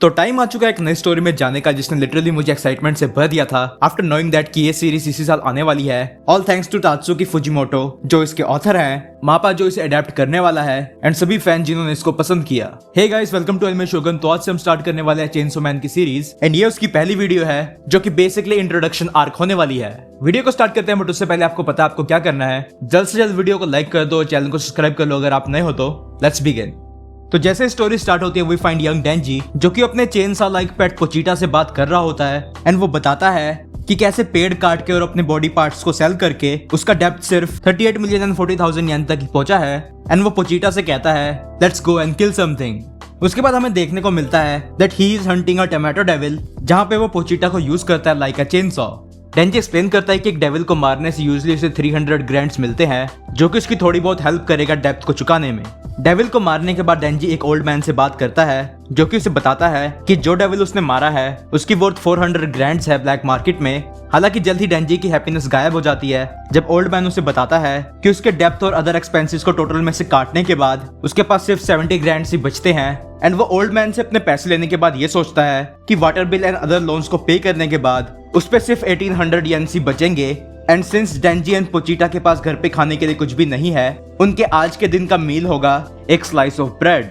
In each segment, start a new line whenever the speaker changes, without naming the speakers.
तो टाइम आ चुका है एक नई स्टोरी में जाने का जिसने लिटरली मुझे एक्साइटमेंट से भर दिया था आफ्टर नोइंग दैट कि ये सीरीज इसी साल आने वाली है। ऑल थैंक्स टू तात्सुकी फुजिमोटो जो इसके ऑथर हैं, मापा जो इसे अडेप्ट करने वाला है एंड सभी फैन जिन्होंने इसको पसंद किया। Hey guys, welcome to anime shogun. तो आज से हम स्टार्ट करने वाले हैं चेनसो मैन की सीरीज एंड ये उसकी पहली वीडियो है जो कि बेसिकली इंट्रोडक्शन आर्क होने वाली है। वीडियो को स्टार्ट करते हैं बट उससे पहले आपको पता है आपको क्या करना है। जल्द से जल्द वीडियो को लाइक कर दो और चैनल को सब्सक्राइब कर लो अगर आप नए हो तो। Let's begin. तो जैसे स्टोरी स्टार्ट होती है वी फाइंड यंग डेंजी जो कि अपने चेनसा लाइक पेट पोचीटा से बात कर रहा होता है एंड वो बताता है कि कैसे पेड़ काट के और अपने बॉडी पार्ट्स को सेल करके उसका डेप्थ सिर्फ 38,40,000 येन तक ही पहुंचा है एंड वो पोचीटा से कहता है let's go and kill something. उसके बाद हमें देखने को मिलता है that he is hunting a tomato devil जहां पे वो पोचीटा को यूज करता है लाइक अ चेनसॉ। डेंजी एक्सप्लेन करता है कि एक डेविल को मारने से यूजुअली उसे 300 ग्रैंड्स मिलते हैं जो कि उसकी थोड़ी बहुत हेल्प करेगा डेप्थ को चुकाने में। डेविल को मारने के बाद डेंजी एक ओल्ड मैन से बात करता है जो कि उसे बताता है कि जो डेविल उसने मारा है उसकी वर्थ 400 ग्रैंड्स है ब्लैक मार्केट में। हालांकि जल्द ही डेंजी की हैप्पीनेस गायब हो जाती है जब ओल्ड मैन उसे बताता है कि उसके डेप्थ और अदर एक्सपेंसेस को टोटल में से काटने के बाद उसके पास सिर्फ 70 ग्रैंड्स ही बचते हैं एंड वो ओल्ड मैन से अपने पैसे लेने के बाद ये सोचता है कि water bill and other loans को पे करने के बाद उस पे सिर्फ 1800 येन्स ही बचेंगे। एंड सिंस डेंजी एंड पोचीटा के पास घर पे खाने के लिए कुछ भी नहीं है, उनके आज के दिन का मील होगा एक slice of bread.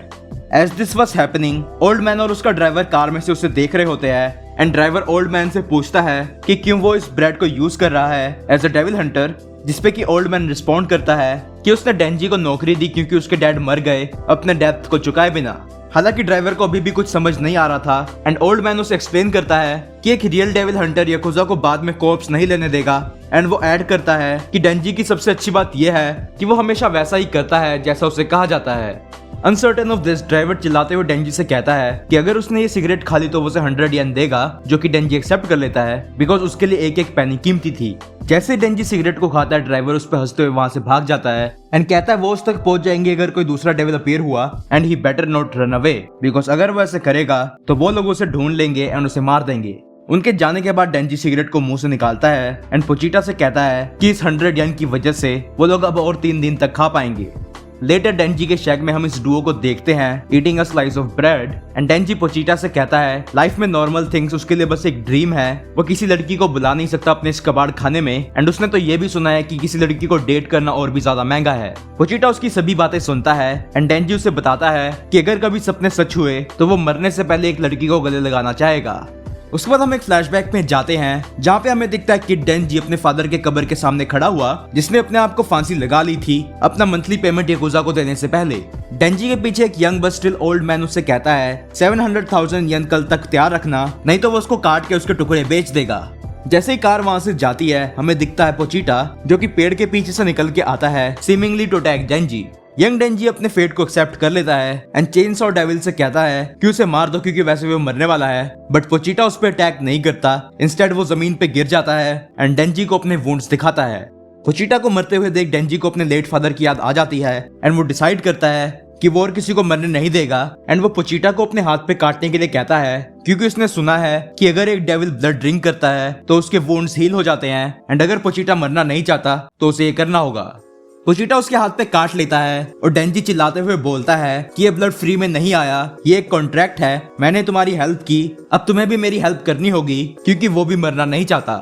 As this was happening, old man और उसका ड्राइवर कार में से उसे देख रहे होते हैं एंड ड्राइवर ओल्ड मैन से पूछता है कि क्यों वो इस ब्रेड को यूज कर रहा है एज अ डेविल हंटर, जिसपे कि ओल्ड मैन रिस्पॉन्ड करता है कि उसने डेंजी को नौकरी दी क्योंकि उसके डैड मर गए अपने डेप्थ को चुकाए बिना। हालांकि ड्राइवर को अभी भी कुछ समझ नहीं आ रहा था एंड ओल्ड मैन उसे एक्सप्लेन करता है कि एक रियल डेविल हंटर याकुजा को बाद में कोर्प्स नहीं लेने देगा एंड वो ऐड करता है कि डेंजी की सबसे अच्छी बात यह है कि वो हमेशा वैसा ही करता है जैसा उसे कहा जाता है। अनसर्टेन ऑफ दिस, ड्राइवर चिल्लाते हुए डेंजी से कहता है कि अगर उसने ये सिगरेट खा ली तो वो उसे 100 येन देगा, जो कि डेंजी एक्सेप्ट कर लेता है बिकॉज उसके लिए एक एक पैनी कीमती थी। जैसे डेंजी सिगरेट को खाता है ड्राइवर उस पर हंसते हुए वहां से भाग जाता है एंड कहता है वो उस तक पहुंच जाएंगे अगर कोई दूसरा डेविल अपीयर हुआ and he better not run away because अगर वो ऐसे करेगा तो वो लोग उसे ढूंढ लेंगे एंड उसे मार देंगे। उनके जाने के बाद डेंजी सिगरेट को मुंह से निकालता है एंड पोचीटा से कहता है कि इस 100 येन की वजह से वो लोग अब और 3 दिन तक खा पाएंगे। लेटर डेंजी के शैक में हम इस डुओ को देखते हैं eating a slice of bread and Denji Pochita से कहता है लाइफ में नॉर्मल थिंग्स उसके लिए बस एक ड्रीम है, वो किसी लड़की को बुला नहीं सकता अपने इस कबाड़ खाने में एंड उसने तो ये भी सुना है कि किसी लड़की को डेट करना और भी ज्यादा महंगा है। पोचीटा उसकी सभी बातें सुनता है एंड डेंजी उसे बताता है कि अगर कभी सपने सच हुए तो वो मरने से पहले एक लड़की को गले लगाना चाहेगा। उसके बाद हम एक फ्लैशबैक में जाते हैं जहाँ पे हमें दिखता है कि डेंजी अपने फादर के कब्र के सामने खड़ा हुआ जिसने अपने आप को फांसी लगा ली थी अपना मंथली पेमेंट याकुजा को देने से पहले। डेंजी के पीछे एक young but still old man उससे कहता है 700,000 येन कल तक तैयार रखना, नहीं तो वो उसको काट के उसके टुकड़े बेच देगा। जैसे ही कार वहां से जाती है हमें दिखता है पोचीटा जो कि पेड़ के पीछे से निकल के आता है सीमिंगली टू अटैक डेंजी। यंग डेंजी अपने फेट को एक्सेप्ट कर लेता है एंड चेनसॉ डेविल से कहता है कि उसे मार दो क्योंकि वैसे वो मरने वाला है, बट पोचीटा उस पर अटैक नहीं करता, इंस्टेड वो जमीन पे गिर जाता है एंड डेंजी को अपने वुंड्स दिखाता है। पोचीटा को मरते हुए देख डेंजी को अपने लेट फादर की याद आ जाती है एंड वो डिसाइड करता है कि वो और किसी को मरने नहीं देगा एंड वो पोचीटा को अपने हाथ पे काटने के लिए कहता है क्योंकि उसने सुना है कि अगर एक डेविल ब्लड ड्रिंक करता है तो उसके वुंड्स हील हो जाते हैं एंड अगर पोचीटा मरना नहीं चाहता तो उसे ये करना होगा। पोचीटा उसके हाथ पे काट लेता है और डेंजी चिल्लाते हुए बोलता है कि ये ब्लड फ्री में नहीं आया, ये एक कॉन्ट्रैक्ट है, मैंने तुम्हारी हेल्प की, अब तुम्हें भी मेरी हेल्प करनी होगी क्योंकि वो भी मरना नहीं चाहता।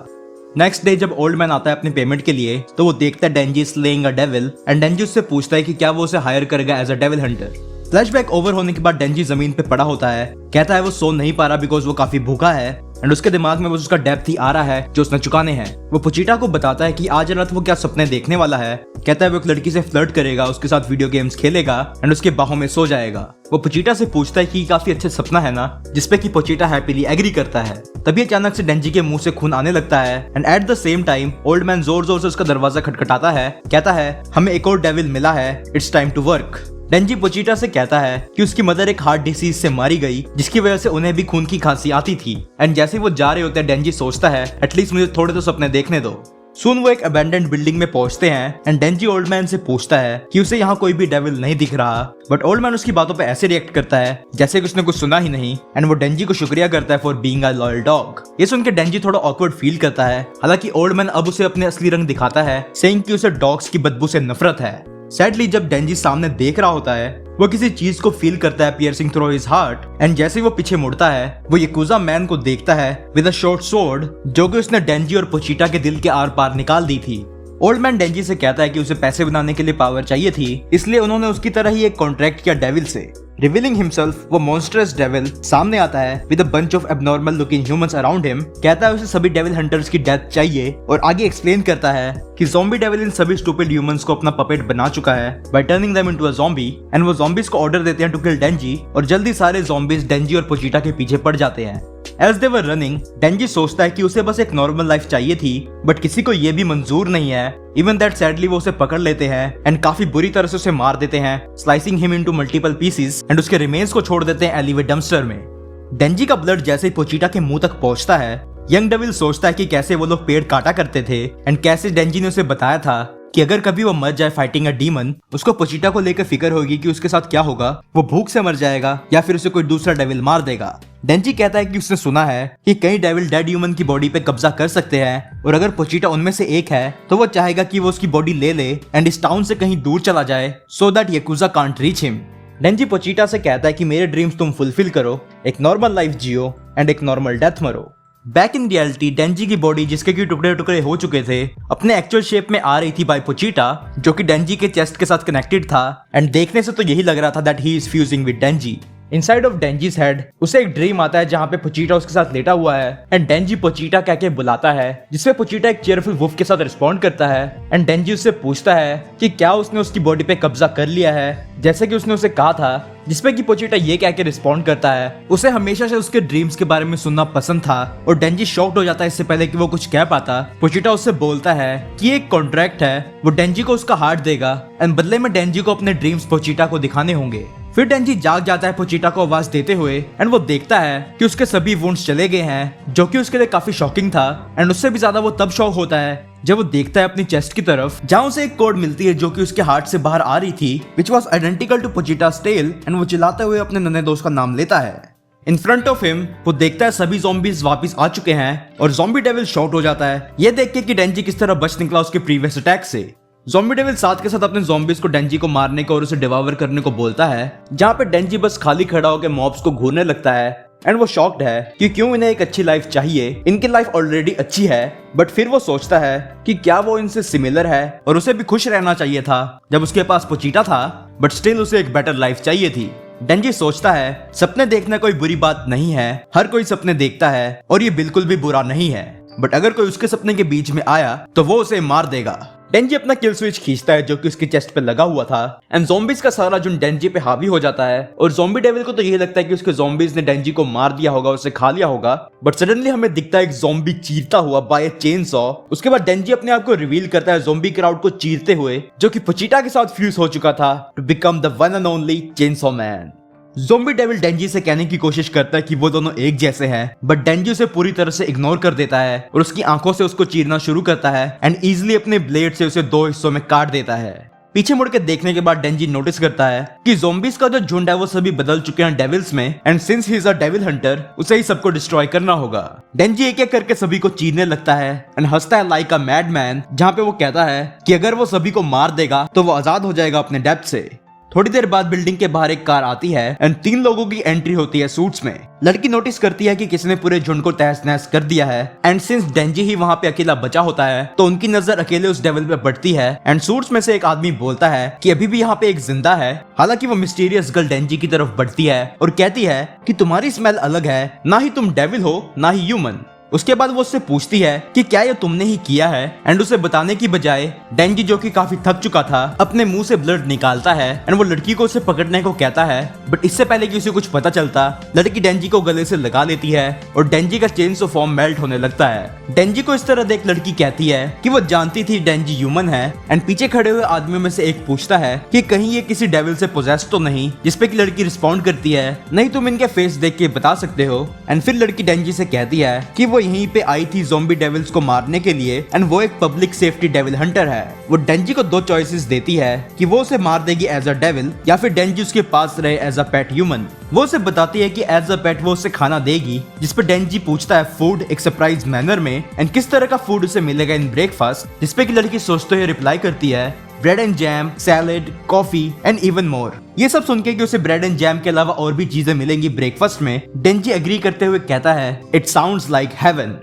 नेक्स्ट डे जब ओल्ड मैन आता है अपने पेमेंट के लिए तो वो देखता है Denji slaying a devil and Denji उससे पूछता है कि क्या वो उसे हायर करेगा as a devil hunter. Flashback over होने के बाद डेंजी जमीन पे पड़ा होता है, कहता है वो सो नहीं पा रहा बिकॉज वो काफी भूखा है एंड उसके दिमाग में बस उसका डेप्थ ही आ रहा है जो उसने चुकाने हैं। वो पोचीटा को बताता है कि आज रात वो क्या सपने देखने वाला है, कहता है वो एक लड़की से फ्लर्ट करेगा, उसके साथ वीडियो गेम्स खेलेगा एंड उसके बाहों में सो जाएगा। वो पोचीटा से पूछता है कि काफी अच्छा सपना है ना, जिसपे कि पोचीटा हैप्पीली एग्री करता है। तभी अचानक से डेंजी के मुंह से खून आने लगता है and at the same time old man जोर जोर से उसका दरवाजा खटखटाता है, कहता है हमें एक और डेविल मिला है, it's time to work. डेंजी Pochita से कहता है कि उसकी मदर एक हार्ट डिसीज से मारी गई जिसकी वजह से उन्हें भी खून की खांसी आती थी एंड जैसे वो जा रहे होते हैं डेंजी सोचता है एटलीस्ट मुझे थोड़े तो सपने देखने दो। सून वो एक अबैंडन्ड बिल्डिंग में पहुंचते हैं एंड डेंजी ओल्ड मैन से पूछता है कि उसे यहाँ कोई भी डेविल नहीं दिख रहा, बट ओल्ड मैन उसकी बातों पे ऐसे रिएक्ट करता है जैसे कि उसने कुछ सुना ही नहीं एंड वो डेंजी को शुक्रिया करता है for being a loyal dog. ये सुन के डेंजी थोड़ा ऑकवर्ड फील करता है, हालांकि ओल्ड मैन अब उसे अपने असली रंग दिखाता है सेइंग कि उसे डॉग्स की बदबू से नफरत है। सैडली जब डेंजी सामने देख रहा होता है वो किसी चीज को फील करता है piercing through his heart and जैसे ही वो पीछे मुड़ता है वो याकुजा मैन को देखता है विद अ शॉर्ट स्वॉर्ड जो कि उसने डेंजी और पोचिटा के दिल के आर पार निकाल दी थी। ओल्ड मैन डेंजी से कहता है कि उसे पैसे बनाने के लिए पावर चाहिए थी, इसलिए उन्होंने उसकी तरह ही एक कॉन्ट्रैक्ट किया डेविल से। रिवीलिंग हिमसेल्फ वो मॉन्स्टरस डेविल सामने आता है with a bunch of abnormal looking humans around him, कहता है उसे सभी डेविल हंटर्स की डेथ चाहिए और आगे एक्सप्लेन करता है कि ज़ॉम्बी डेविल इन सभी स्टूपिड ह्यूमंस को अपना पपेट बना चुका है bye turning them into a zombie and वो ज़ॉम्बीज को ऑर्डर देते हैं टू किल डेंजी और जल्दी सारे ज़ॉम्बीज डेंजी और पोचिटा के पीछे पड़ जाते हैं। As they were running, डेंजी सोचता है कि उसे बस एक नॉर्मल लाइफ चाहिए थी, बट किसी को ये भी मंजूर नहीं है। Even that sadly वो उसे पकड़ लेते हैं एंड काफी बुरी तरह से उसे मार देते हैं, slicing him into multiple pieces and उसके रिमेन्स को छोड़ देते हैं एलिवे डंपस्टर में। डेंजी का ब्लड जैसे ही पोचिटा के मुंह तक पहुंचता है, यंग डेविल सोचता है कि कैसे वो लोग पेड़ काटा करते थे एंड कैसे डेंजी ने उसे बताया था कि अगर कभी वो मर जाए फाइटिंग अ डीमन, उसको पोचिटा को लेकर फिक्र होगी कि उसके साथ क्या होगा, वो भूख से मर जाएगा या फिर उसे कोई दूसरा डेविल मार देगा। डेंजी कहता है कि उसने सुना है कि कई डेविल डेड ह्यूमन की बॉडी पे कब्जा कर सकते हैं और अगर पोचिटा उनमें से एक है तो वो चाहेगा कि वो उसकी बॉडी ले ले एंड इस टाउन से कहीं दूर चला जाए so that yakuza can't reach him. Denji Pochita से कहता है कि मेरे ड्रीम्स तुम फुलफिल करो, एक नॉर्मल लाइफ जियो एंड एक नॉर्मल डेथ मरो। बैक इन रियलिटी डेंजी की बॉडी जिसके की टुकड़े टुकड़े हो चुके थे अपने एक्चुअल शेप में आ रही थी बाय पोचिटा, जो कि डेंजी के चेस्ट के साथ कनेक्टेड था एंड देखने से तो यही लग रहा था that he is fusing with Denji. Inside of Denji's head उसे एक ड्रीम आता है जहाँ पे पोचिटा उसके साथ लेटा हुआ है एंड डेंजी पोचिटा कह के बुलाता है, जिसपे पोचिटा एक चेयरफुल वुल्फ के साथ रिस्पॉन्ड करता है एंड डेंजी उससे पूछता है कि क्या उसने उसकी बॉडी पे कब्जा कर लिया है जैसे कि उसने उसे कहा था, जिसपे कि पोचिटा ये कह के रिस्पॉन्ड करता है उसे हमेशा से उसके ड्रीम्स के बारे में सुनना पसंद था और डेंजी शॉक्ड हो जाता है इससे पहले कि वो कुछ कह पाता। पोचिटा उससे बोलता है कि एक कॉन्ट्रैक्ट है, वो डेंजी को उसका हार्ट देगा एंड बदले में डेंजी को अपने ड्रीम्स पोचिटा को दिखाने होंगे। फिर डेंजी जाग जाता है पोचिटा को आवाज देते हुए एंड वो देखता है कि उसके सभी वुंड्स चले गए हैं, जो कि उसके लिए काफी शॉकिंग था एंड उससे भी ज्यादा वो तब शॉक होता है जब वो देखता है अपनी चेस्ट की तरफ जहाँ उसे एक कोड मिलती है जो कि उसके हार्ट से बाहर आ रही थी, which was identical to Pochita's tail and वो चिल्लाते हुए अपने नन्हे दोस्त का नाम लेता है। इन फ्रंट ऑफ हिम वो देखता है सभी ज़ॉम्बीज वापस आ चुके हैं और ज़ॉम्बी डेविल शॉट हो जाता है ये देख के कि डेंजी किस तरह बच निकला उसके प्रीवियस अटैक से। ज़ॉम्बी डेविल साथ के साथ अपने ज़ॉम्बीज को डेंजी को मारने को और उसे डिवावर करने को बोलता है, जहाँ पे डेंजी बस खाली खड़ा होकर मॉब्स को घूरने लगता है एंड वो शॉक्ड है कि क्यों इन्हें एक अच्छी लाइफ चाहिए, इनकी लाइफ ऑलरेडी अच्छी है। बट फिर वो सोचता है कि क्या वो इनसे सिमिलर है और उसे भी खुश रहना चाहिए था जब उसके पास पोचिटा था, बट स्टिल उसे एक बेटर लाइफ चाहिए थी। डेंजी सोचता है सपने देखना कोई बुरी बात नहीं है, हर कोई सपने देखता है और ये बिल्कुल भी बुरा नहीं है, बट अगर कोई उसके सपने के बीच में आया तो वो उसे मार देगा। डेंजी अपना किल स्विच खींचता है जो कि उसके चेस्ट पे लगा हुआ था एंड ज़ॉम्बीज का सारा झुंड डेंजी पे हावी हो जाता है और ज़ॉम्बी डेविल को तो यही लगता है कि उसके ज़ॉम्बीज ने डेंजी को मार दिया होगा, उसे खा लिया होगा, बट सडनली हमें दिखता है एक ज़ॉम्बी चीरता हुआ बाय चेन सॉ। उसके बाद डेंजी अपने आप को रिवील करता है ज़ॉम्बी क्राउड को चीरते हुए, जो कि पोचिटा के साथ फ्यूज हो चुका था to become the one and only chainsaw man. Zombie devil Denji से कहने की कोशिश करता है कि वो दोनों एक जैसे हैं, बट डेंजी उसे पूरी तरह से इग्नोर कर देता है और उसकी आंखों से उसको चीरना शुरू करता है एंड इजीली अपने ब्लेड से उसे दो हिस्सों में काट देता है। पीछे मुड़ के देखने के बाद डेंजी नोटिस करता है कि ज़ॉम्बीज का जो झुंड है वो सभी बदल चुके हैं डेविल्स में and since he is a devil Hunter उसे ही सबको डिस्ट्रॉय करना होगा। डेंजी एक एक करके सभी को चीरने लगता है एंड हंसता है लाइक अ मैडमैन, जहाँ पे वो कहता है कि अगर वो सभी को मार देगा तो वो आजाद हो जाएगा अपने डेप्थ से। थोड़ी देर बाद बिल्डिंग के बाहर एक कार आती है एंड 3 लोगों की एंट्री होती है सूट्स में। लड़की नोटिस करती है कि किसी ने पूरे झुंड को तहस नहस कर दिया है एंड सिंस डेंजी ही वहाँ पे अकेला बचा होता है तो उनकी नजर अकेले उस डेविल पे पड़ती है एंड सूट्स में से एक आदमी बोलता है कि अभी भी यहाँ पे एक जिंदा है। हालांकि वो मिस्टीरियस गर्ल डेंजी की तरफ बढ़ती है और कहती है कि तुम्हारी स्मेल अलग है, ना ही तुम डेविल हो ना ही ह्यूमन। उसके बाद वो उससे पूछती है कि क्या ये तुमने ही किया है एंड उसे बताने की बजाय डेंजी जो कि काफी थक चुका था अपने मुंह से ब्लड निकालता है एंड वो लड़की को उसे पकड़ने को कहता है, बट इससे पहले कि उसे कुछ पता चलता लड़की डेंजी को गले से लगा लेती है और डेंजी का चेंसॉ फॉर्म मेल्ट होने लगता है। डेंजी को इस तरह देख लड़की कहती है कि वो जानती थी डेंजी ह्यूमन है एंड पीछे खड़े हुए आदमियों में से एक पूछता है कि कहीं ये किसी डेविल से पोजेस्ड तो नहीं, जिसपे की लड़की रिस्पॉन्ड करती है नहीं तुम इनके फेस देख के बता सकते हो एंड फिर लड़की डेंजी से कहती है कि वो यहीं पे आई थी ज़ॉम्बी डेविल्स को मारने के लिए एंड वो एक पब्लिक सेफ्टी डेविल हंटर है। वो डेंजी को 2 चॉइसेस देती है कि वो उसे मार देगी एज अ डेविल या फिर डेंजी उसके पास रहे एज अ पेट ह्यूमन। वो उसे बताती है कि एज अ पेट वो उसे खाना देगी, जिस पर डेंजी पूछता है फूड एक सरप्राइज मैनर में एंड किस तरह का फूड उसे मिलेगा इन ब्रेकफास्ट, जिसपे की लड़की सोचते हुए रिप्लाई करती है bread and jam, salad, coffee and even more. ये सब सुन के कि उसे ब्रेड एंड जैम के अलावा और भी चीजें मिलेंगी ब्रेकफास्ट में, डेंजी एग्री करते हुए कहता है it sounds like heaven.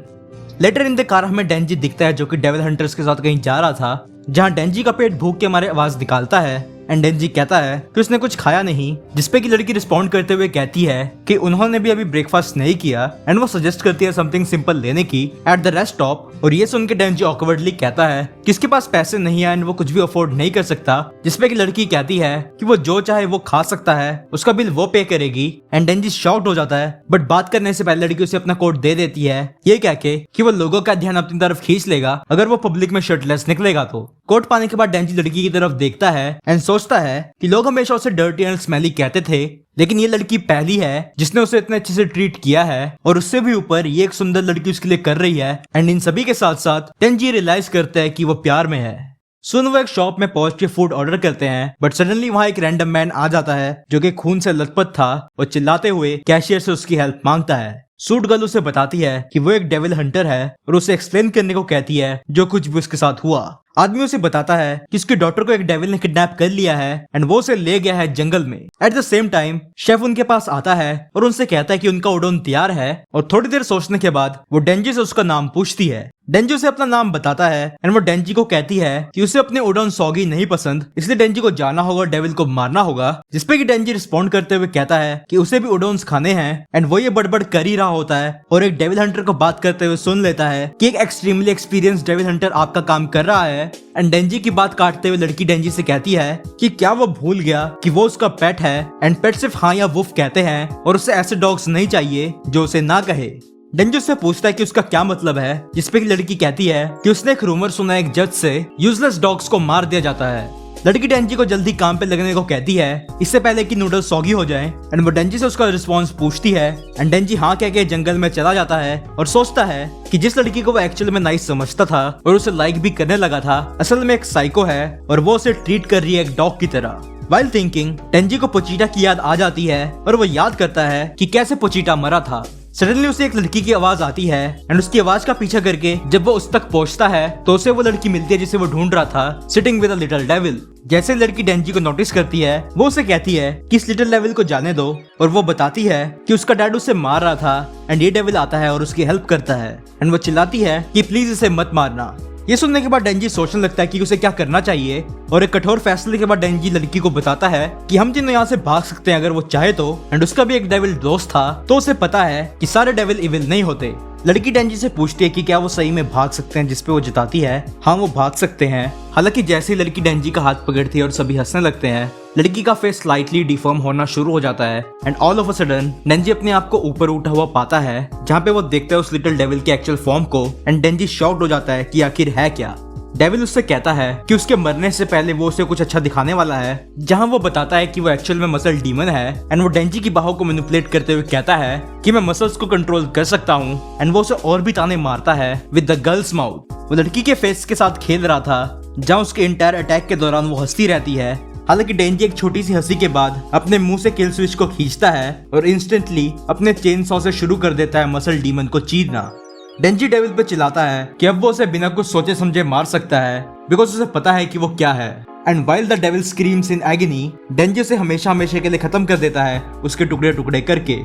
Later in the car हमें डेंजी दिखता है जो कि डेविल हंटर्स के साथ कहीं जा रहा था, जहाँ डेंजी का पेट भूख के मारे आवाज निकालता है एंड डेंजी कहता है कि उसने कुछ खाया नहीं, जिसपे की लड़की रिस्पॉन्ड करते हुए कहती है कि उन्होंने भी अभी ब्रेकफास्ट नहीं किया एंड वो सजेस्ट करती है समथिंग सिंपल लेने की एट द रेस्ट स्टॉप। और ये सुन के डेंजी ऑकवर्डली कहता है कि उसके पास पैसे नहीं है एंड वो कुछ भी अफोर्ड नहीं कर सकता, जिसपे की लड़की कहती है कि वो जो चाहे वो खा सकता है, उसका बिल वो पे करेगी एंड डेंजी शॉक्ड हो जाता है। बट बात करने से पहले लड़की उसे अपना कोट दे देती है, ये कह के कि वो लोगों का ध्यान अपनी तरफ खींच लेगा अगर वो पब्लिक में शर्टलेस निकलेगा तो। कोट पाने के बाद डेंजी लड़की की तरफ देखता है एंड सोचता है कि लोग हमेशा उसे डर्टी एंड स्मेली कहते थे, लेकिन ये लड़की पहली है जिसने उसे इतने अच्छे से ट्रीट किया है और उससे भी ऊपर ये एक सुंदर लड़की उसके लिए कर रही है। एंड इन सभी के साथ साथ डेंजी रियलाइज करता है कि वो प्यार में है। सुन वो एक शॉप में पहुंच के फूड ऑर्डर करते हैं, बट सडनली वहां एक रैंडम मैन आ जाता है जो कि खून से लथपथ था और चिल्लाते हुए कैशियर से उसकी हेल्प मांगता है। सूट गर्ल उसे बताती है कि वो एक डेविल हंटर है और उसे एक्सप्लेन करने को कहती है जो कुछ भी उसके साथ हुआ। आदमी उसे बताता है कि उसकी डॉटर को एक डेविल ने किडनैप कर लिया है एंड वो उसे ले गया है जंगल में। At the same time chef उनके पास आता है और उनसे कहता है कि उनका उडोन तैयार है और थोड़ी देर सोचने के बाद वो डेंजी से उसका नाम पूछती है। डेंजी उसे अपना नाम बताता है एंड वो डेंजी को कहती है कि उसे अपने उडोन सॉगी नहीं पसंद, इसलिए डेंजी को जाना होगा, डेविल को मारना होगा, जिसपे कि डेंजी रिस्पॉन्ड करते हुए कहता है कि उसे भी उडोन्स खाने हैं एंड वो ये बड़बड़ कर ही रहा होता है और एक डेविल हंटर को बात करते हुए सुन लेता है कि एक एक्सट्रीमली एक्सपीरियंस डेविल हंटर आपका काम कर रहा है। एंड डेंजी की बात काटते हुए लड़की डेंजी से कहती है कि क्या वो भूल गया कि वो उसका पेट है एंड पेट सिर्फ हाँ या वुफ कहते हैं और उसे ऐसे डॉग्स नहीं चाहिए जो उसे ना कहे। डेंजी उससे पूछता है कि उसका क्या मतलब है, जिसपे की लड़की कहती है कि उसने एक रूमर सुना एक जज से यूजलेस डॉग्स को मार दिया जाता है। लड़की डेंजी को जल्दी काम पे लगने को कहती है इससे पहले कि नूडल्स सॉगी हो जाएं एंड वो डेंजी से उसका रिस्पांस पूछती है एंड डेंजी हाँ कह के जंगल में चला जाता है और सोचता है कि जिस लड़की को वो एक्चुअल में नाइस समझता था और उसे लाइक भी करने लगा था, असल में एक साइको है और वो उसे ट्रीट कर रही है एक डॉग की तरह। वाइल थिंकिंग डेंजी को पोचीटा की याद आ जाती है और वो याद करता है कि कैसे पोचीटा मरा था। सडनली उसे एक लड़की की आवाज आती है एंड उसकी आवाज का पीछा करके जब वो उस तक पहुंचता है तो उसे वो लड़की मिलती है जिसे वो ढूंढ रहा था, sitting with a little devil. जैसे लड़की डेंजी को नोटिस करती है वो उसे कहती है कि इस लिटिल डेविल को जाने दो और वो बताती है कि उसका डैड उसे मार रहा था एंड ये डेविल आता है और उसकी हेल्प करता है एंड वो चिल्लाती है कि प्लीज इसे मत मारना। ये सुनने के बाद डेंजी सोचने लगता है कि उसे क्या करना चाहिए और एक कठोर फैसले के बाद डेंजी लड़की को बताता है कि हम जिन्हें यहाँ से भाग सकते हैं अगर वो चाहे तो, एंड उसका भी एक डेविल दोस्त था तो उसे पता है कि सारे डेविल इविल नहीं होते। लड़की डेंजी से पूछती है कि क्या वो सही में भाग सकते हैं, जिसपे वो जताती है हाँ वो भाग सकते हैं। हालांकि जैसे ही लड़की डेंजी का हाथ पकड़ती है और सभी हंसने लगते हैं, लड़की का फेस स्लाइटली डिफॉर्म होना शुरू हो जाता है and all of a sudden Denji अपने आप को ऊपर उठा हुआ पाता है जहाँ पे वो देखता है उस लिटिल डेविल के एक्चुअल फॉर्म को एंड डेंजी शॉक्ड हो जाता है कि आखिर है क्या। डेविल उससे कहता है कि उसके मरने से पहले वो उसे कुछ अच्छा दिखाने वाला है, जहां वो बताता है कि वो एक्चुअल में मसल डीमन है एंड वो डेंजी की बाहों को मैनिपुलेट करते हुए कहता है कि मैं मसल्स को कंट्रोल कर सकता हूँ एंड वो उसे और भी ताने मारता है विद द गर्ल्स माउथ। वो लड़की के फेस के साथ खेल रहा था जहाँ उसके इंटायर अटैक के दौरान वो हंसती रहती है। हालांकि डेंजी एक छोटी सी हंसी के बाद अपने मुंह से किल स्विच को खींचता है और इंस्टेंटली अपने चेन सॉ से शुरू कर देता है मसल डीमन को चीरना। डेंजी डेविल पे चिल्लाता है कि अब वो उसे बिना कुछ सोचे समझे मार सकता है बिकॉज उसे पता है कि वो क्या है। And while the devil screams in agony, Denji उसे हमेशा हमेशा के लिए खत्म कर देता है उसके टुकड़े टुकड़े करके।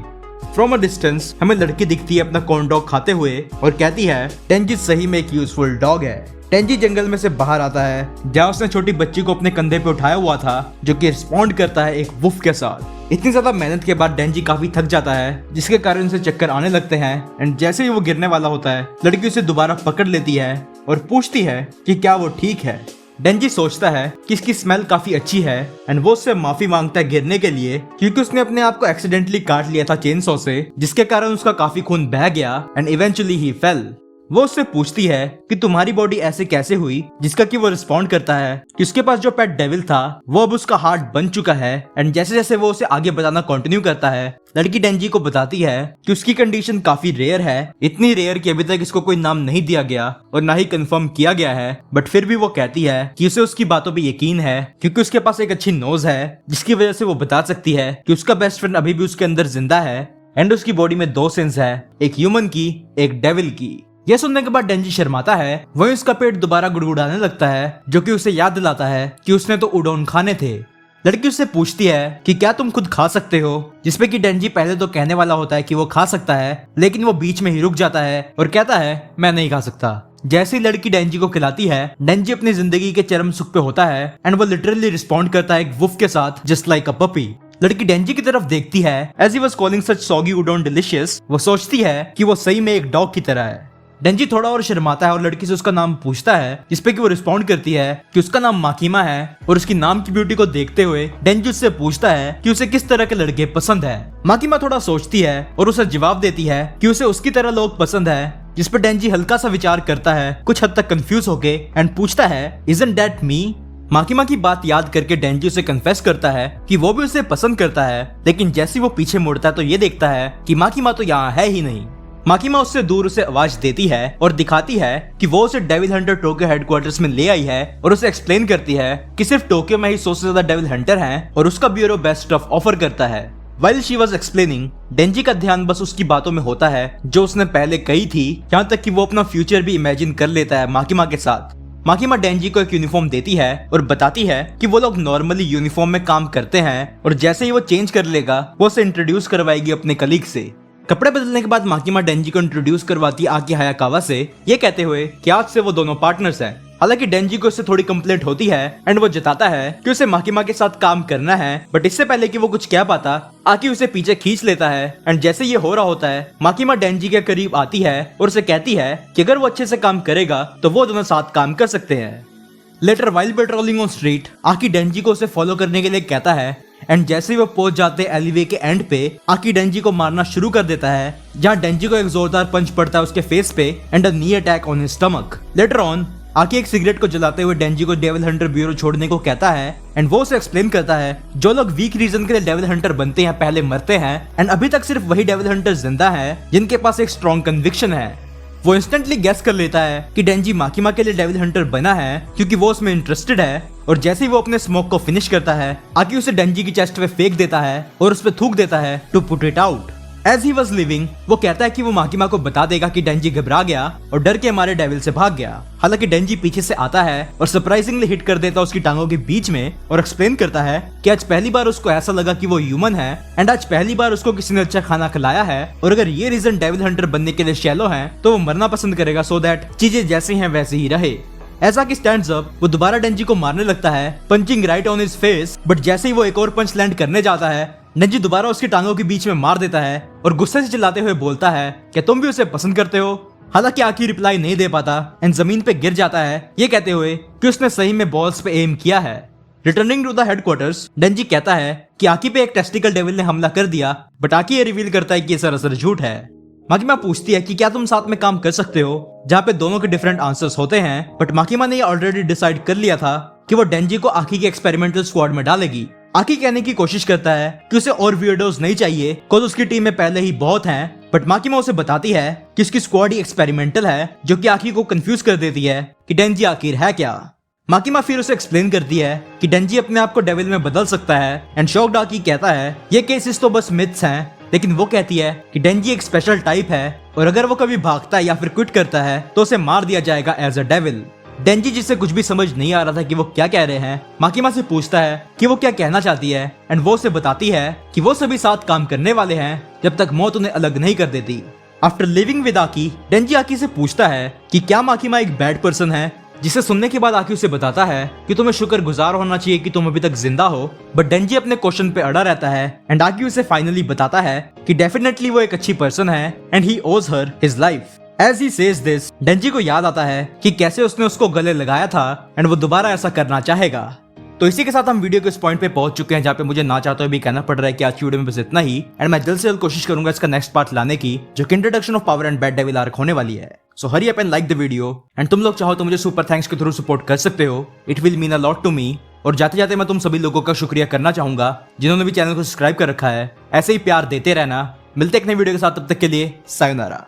फ्रॉम अ डिस्टेंस हमें लड़की दिखती है अपना कॉर्न डॉग खाते हुए और कहती है डेंजी सही में एक यूजफुल डॉग है। डेंजी जंगल में से बाहर आता है जहाँ उसने छोटी बच्ची को अपने कंधे पे उठाया हुआ था जो कि रिस्पॉन्ड करता है एक वुफ के साथ। इतनी ज्यादा मेहनत के बाद डेंजी काफी थक जाता है जिसके कारण उसे चक्कर आने लगते हैं एंड जैसे ही वो गिरने वाला होता है लड़की उसे दोबारा पकड़ लेती है और पूछती है कि क्या वो ठीक है। डेंजी सोचता है कि इसकी स्मेल काफी अच्छी है एंड वो उससे माफी मांगता है गिरने के लिए क्योंकि उसने अपने आप को एक्सीडेंटली काट लिया था चेन सॉ से, जिसके कारण उसका काफी खून बह गया एंड इवेंचुअली ही फेल। वो उससे पूछती है कि तुम्हारी बॉडी ऐसे कैसे हुई, जिसका कि वो रिस्पॉन्ड करता है कि उसके पास जो पेट डेविल था वो अब उसका हार्ट बन चुका है। एंड जैसे जैसे वो उसे आगे बताना कंटिन्यू करता है लड़की डेंजी को बताती है कि उसकी कंडीशन काफी रेयर है, इतनी रेयर कि अभी तक इसको कोई नाम नहीं दिया गया और ना ही कंफर्म किया गया है, बट फिर भी वो कहती है कि उसे उसकी बातों पे यकीन है क्योंकि उसके पास एक अच्छी नोज है जिसकी वजह से वो बता सकती है कि उसका बेस्ट फ्रेंड अभी भी उसके अंदर जिंदा है एंड उसकी बॉडी में 2 सेंस है, एक ह्यूमन की एक डेविल की। ये सुनने के बाद डेंजी शर्माता है। वहीं उसका पेट दोबारा गुड़गुड़ाने लगता है, जो कि उसे याद दिलाता है कि उसने तो उडोन खाने थे। लड़की उससे पूछती है कि क्या तुम खुद खा सकते हो, जिसपे कि डेंजी पहले तो कहने वाला होता है कि वो खा सकता है, लेकिन वो बीच में ही रुक जाता है और कहता है मैं नहीं खा सकता। जैसे ही लड़की डेंजी को खिलाती है, डेंजी अपनी जिंदगी के चरम सुख पे होता है एंड वो लिटरली रिस्पॉन्ड करता है एक वुफ के साथ, जस्ट लाइक अ पपी। लड़की डेंजी की तरफ देखती है as he was calling such soggy udon delicious. वो सोचती है कि वो सही में एक डॉग की तरह है। डेंजी थोड़ा और शर्माता है और लड़की से उसका नाम पूछता है, जिसपे कि वो रिस्पॉन्ड करती है कि उसका नाम माकीमा है। और उसकी नाम की ब्यूटी को देखते हुए डेंजी उससे पूछता है कि उसे किस तरह के लड़के पसंद है। माकीमा थोड़ा सोचती है और उसे जवाब देती है कि उसे उसकी तरह लोग पसंद है, जिस पर डेंजी हल्का सा विचार करता है, कुछ हद तक कंफ्यूज होके, एंड पूछता है इजंट दैट मी। माकीमा की बात याद करके डेंजी उसे कन्फेस करता है कि वो भी उसे पसंद करता है, लेकिन जैसे वो पीछे मुड़ता है तो ये देखता है कि माकीमा तो यहाँ है ही नहीं। माकीमा उससे दूर उसे आवाज देती है और दिखाती है कि वो उसे डेविल हंटर टोक्यो हेडक्वार्टर्स में ले आई है और उसे एक्सप्लेन करती है कि सिर्फ टोक्यो में ही 100 से ज्यादा डेविल हंटर हैं और उसका ब्यूरो बेस्ट स्टफ ऑफर करता है। While she was explaining, डेंजी का ध्यान बस उसकी बातों में होता है जो उसने पहले कही थी, यहाँ तक कि वो अपना फ्यूचर भी इमेजिन कर लेता है माकीमा के साथ। माकीमा डेंजी को एक यूनिफॉर्म देती है और बताती है कि वो लोग नॉर्मली यूनिफॉर्म में काम करते हैं और जैसे ही वो चेंज कर लेगा वो उसे इंट्रोड्यूस करवाएगी अपने कलीग से। कपड़े बदलने के बाद माकीमा डेंजी को इंट्रोड्यूस करवाती है आकी हायाकावा से, ये कहते हुए कि आज से वो दोनों पार्टनर्स हैं। हालांकि डेंजी को इससे थोड़ी कंप्लेंट होती है एंड वो जताता है कि उसे माकीमा के साथ काम करना है, बट इससे पहले कि वो कुछ कह पाता, आकी उसे पीछे खींच लेता है एंड जैसे ये हो रहा होता है माकीमा डेंजी के करीब आती है और उसे कहती है कि अगर वो अच्छे से काम करेगा तो वो दोनों साथ काम कर सकते हैं। Later while patrolling on street, Aki Denji को उसे फॉलो करने के लिए कहता है एंड जैसे ही वो पहुंच जाते हैं एलिवे के एंड पे, आकी डेंजी को मारना शुरू कर देता है, जहां डेंजी को एक जोरदार पंच पड़ता है उसके फेस पे and a knee attack on his stomach. Later on Aki एक सिगरेट को जलाते हुए डेंजी को डेविल हंटर ब्यूरो छोड़ने को कहता है एंड वो उसे एक्सप्लेन करता है जो लोग वीक रीजन के लिए डेविल हंटर बनते हैं पहले मरते हैं एंड अभी तक सिर्फ वही डेविल हंटर जिंदा है जिनके पास एक स्ट्रॉन्ग कन्विक्शन है। वो इंस्टेंटली गेस कर लेता है कि डेंजी माकीमा के लिए डेविल हंटर बना है क्योंकि वो उसमें इंटरेस्टेड है और जैसे ही वो अपने स्मोक को फिनिश करता है, आकी उसे डेंजी की चेस्ट पे फेंक देता है और उस पे थूक देता है to put it out. As he was living, वो कहता है कि वो माकीमा को बता देगा कि डेंजी घबरा गया और डर के हमारे डेविल से भाग गया। हालांकि डेंजी पीछे से आता है और सरप्राइजिंगली हिट कर देता उसकी टांगों के बीच में और एक्सप्लेन करता है कि आज पहली बार उसको ऐसा लगा कि वो ह्यूमन है एंड आज पहली बार उसको किसी ने अच्छा खाना खिलाया है और अगर ये रीजन डेविल हंटर बनने के लिए शैलो है तो वो मरना पसंद करेगा सो दैट चीजें जैसी हैं वैसे ही रहे। ऐसा कि स्टैंड्स अप, वो दोबारा डेंजी को मारने लगता है, punching right on his face, but जैसे ही वो एक और पंच लैंड करने जाता है, डेंजी दोबारा उसकी टांगों के बीच में मार देता है और गुस्से से चिल्लाते हुए बोलता है कि तुम भी उसे पसंद करते हो। हालांकि आकी रिप्लाई नहीं दे पाता एंड जमीन पे गिर जाता है, ये कहते हुए कि उसने सही में बॉल्स पे एम किया है। रिटर्निंग टू द हेडक्वार्टर्स, डेंजी कहता है कि आकी पे एक टेस्टिकल डेविल ने हमला कर दिया, बट आकी ये रिवील करता है कि ये सरासर झूठ है। माकीमा पूछती है कि क्या तुम साथ में काम कर सकते हो, जहाँ पे दोनों के डिफरेंट आंसर्स होते हैं, बट माकीमा ने ये ऑलरेडी डिसाइड कर लिया था कि वो डेंजी को आकी के एक्सपेरिमेंटल स्क्वाड में डालेगी। आकी कहने की कोशिश करता है कि उसे और वियर्डोस नहीं चाहिए, बिकॉज़ उसकी टीम में पहले ही बहुत हैं, बट माकीमा उसे बताती है कि उसकी स्क्वाड ही एक्सपेरिमेंटल है, जो कि आकी को कंफ्यूज कर देती है कि डेंजी आखिर है क्या। माकीमा फिर उसे एक्सप्लेन करती है कि डेंजी अपने आप को डेविल में बदल सकता है एंड शॉक्ड आकी कहता है ये केसेस तो बस मिथ्स हैं, लेकिन वो कहती है कि डेंजी एक स्पेशल टाइप है और अगर वो कभी भागता है या फिर क्विट करता है तो उसे मार दिया जाएगा एज अ डेविल। डेंजी, जिसे कुछ भी समझ नहीं आ रहा था कि वो क्या कह रहे हैं, माकीमा से पूछता है कि वो क्या कहना चाहती है एंड वो उसे बताती है कि वो सभी साथ काम करने वाले हैं जब तक मौत उन्हें अलग नहीं कर देती। आफ्टर लिविंग विद आकी, डेंजी आकी से पूछता है कि क्या माकीमा एक बैड पर्सन है, जिसे सुनने के बाद आकी उसे बताता है कि तुम्हें शुक्रगुजार होना चाहिए कि तुम अभी तक जिंदा हो, बट डेंजी अपने क्वेश्चन पे अड़ा रहता है एंड आकी उसे फाइनली बताता है कि डेफिनेटली वो एक अच्छी पर्सन है and he owes her his life. As he says this, Denji को याद आता है कि कैसे उसने उसको गले लगाया था एंड वो दोबारा ऐसा करना चाहेगा। तो इसी के साथ हम वीडियो के इस पॉइंट पे पहुंच चुके हैं जहाँ पे मुझे ना चाहते हुए भी कहना पड़ रहा है कि आज की वीडियो में बस इतना ही एंड मैं जल्द से जल्द कोशिश करूंगा इसका नेक्स्ट पार्ट लाने की, जो कि introduction of power and bad devil arc होने वाली है। So hurry up and like the video and तुम लोग चाहो तो मुझे सुपर थैंक्स के थ्रू सपोर्ट कर सकते हो, it will mean a lot to me. और जाते जाते मैं तुम सभी लोगों का शुक्रिया करना चाहूंगा जिन्होंने भी चैनल को सब्सक्राइब कर रखा है। ऐसे ही प्यार देते रहना। मिलते एक नई वीडियो के साथ, तब तक के लिए सायोनारा।